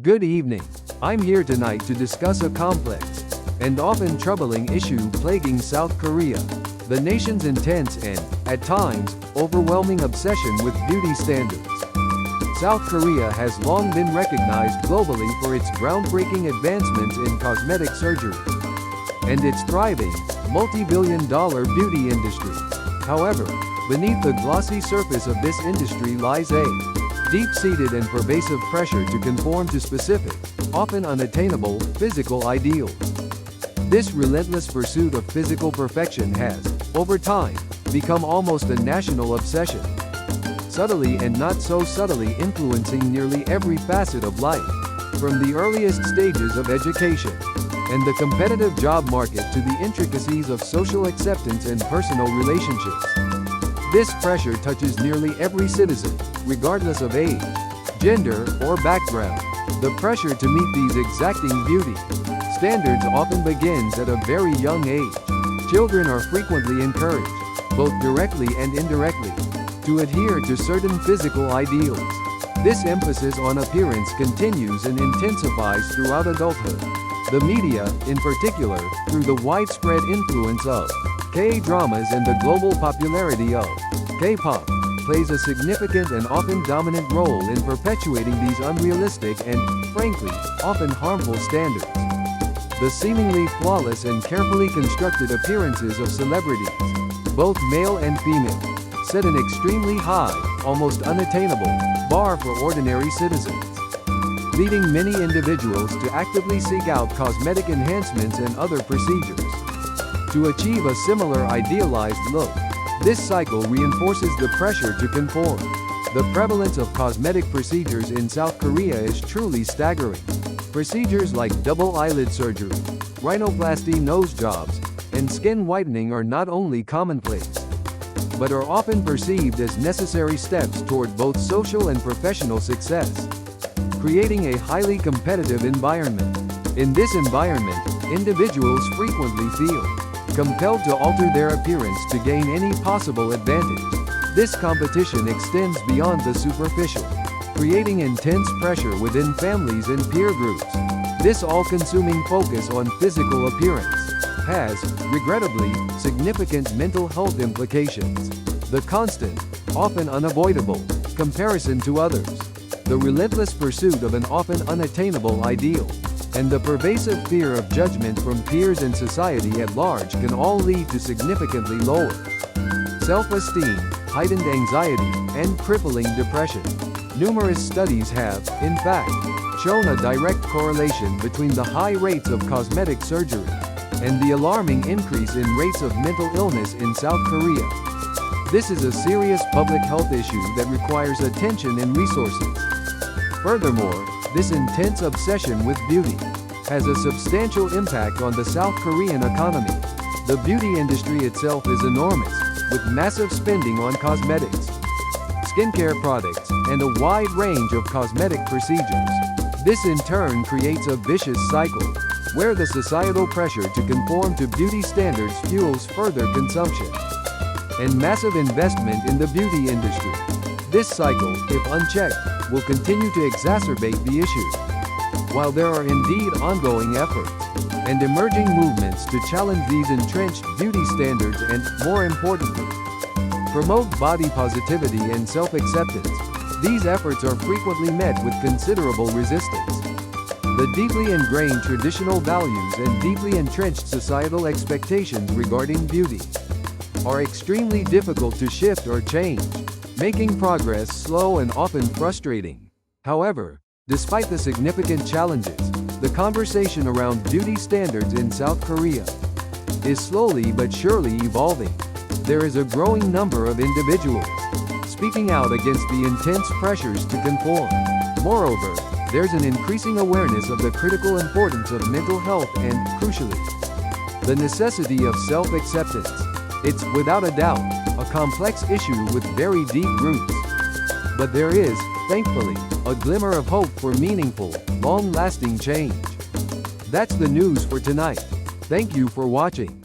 Good evening. I'm here tonight to discuss a complex and often troubling issue plaguing South Korea, the nation's intense and, at times, overwhelming obsession with beauty standards. South Korea has long been recognized globally for its groundbreaking advancements in cosmetic surgery and its thriving, multi-billion-dollar beauty industry. However, beneath the glossy surface of this industry lies a deep-seated and pervasive pressure to conform to specific, often unattainable, physical ideals. This relentless pursuit of physical perfection has, over time, become almost a national obsession, subtly and not so subtly influencing nearly every facet of life, from the earliest stages of education and the competitive job market to the intricacies of social acceptance and personal relationships. This pressure touches nearly every citizen, regardless of age, gender, or background. The pressure to meet these exacting beauty standards often begins at a very young age. Children are frequently encouraged, both directly and indirectly, to adhere to certain physical ideals. This emphasis on appearance continues and intensifies throughout adulthood. The media, in particular, through the widespread influence of K-dramas and the global popularity of K-pop, plays a significant and often dominant role in perpetuating these unrealistic and, frankly, often harmful standards. The seemingly flawless and carefully constructed appearances of celebrities, both male and female, set an extremely high, almost unattainable, bar for ordinary citizens, leading many individuals to actively seek out cosmetic enhancements and other procedures to achieve a similar idealized look. This cycle reinforces the pressure to conform. The prevalence of cosmetic procedures in South Korea is truly staggering. Procedures like double eyelid surgery, rhinoplasty nose jobs, and skin whitening are not only commonplace, but are often perceived as necessary steps toward both social and professional success, creating a highly competitive environment. In this environment, individuals frequently feel compelled to alter their appearance to gain any possible advantage. This competition extends beyond the superficial, creating intense pressure within families and peer groups. This all-consuming focus on physical appearance has, regrettably, significant mental health implications. The constant, often unavoidable, comparison to others, the relentless pursuit of an often unattainable ideal, and the pervasive fear of judgment from peers and society at large can all lead to significantly lower self-esteem, heightened anxiety, and crippling depression. Numerous studies have, in fact, shown a direct correlation between the high rates of cosmetic surgery and the alarming increase in rates of mental illness in South Korea. This is a serious public health issue that requires attention and resources. Furthermore, this intense obsession with beauty has a substantial impact on the South Korean economy. The beauty industry itself is enormous, with massive spending on cosmetics, skincare products, and a wide range of cosmetic procedures. This in turn creates a vicious cycle, where the societal pressure to conform to beauty standards fuels further consumption and massive investment in the beauty industry. This cycle, if unchecked, will continue to exacerbate the issue. While there are indeed ongoing efforts and emerging movements to challenge these entrenched beauty standards and, more importantly, promote body positivity and self-acceptance, these efforts are frequently met with considerable resistance. The deeply ingrained traditional values and deeply entrenched societal expectations regarding beauty are extremely difficult to shift or change, making progress slow and often frustrating. However, despite the significant challenges, the conversation around beauty standards in South Korea is slowly but surely evolving. There is a growing number of individuals speaking out against the intense pressures to conform. Moreover, there's an increasing awareness of the critical importance of mental health and, crucially, the necessity of self-acceptance. It's, without a doubt, a complex issue with very deep roots. But there is, thankfully, a glimmer of hope for meaningful, long-lasting change. That's the news for tonight. Thank you for watching.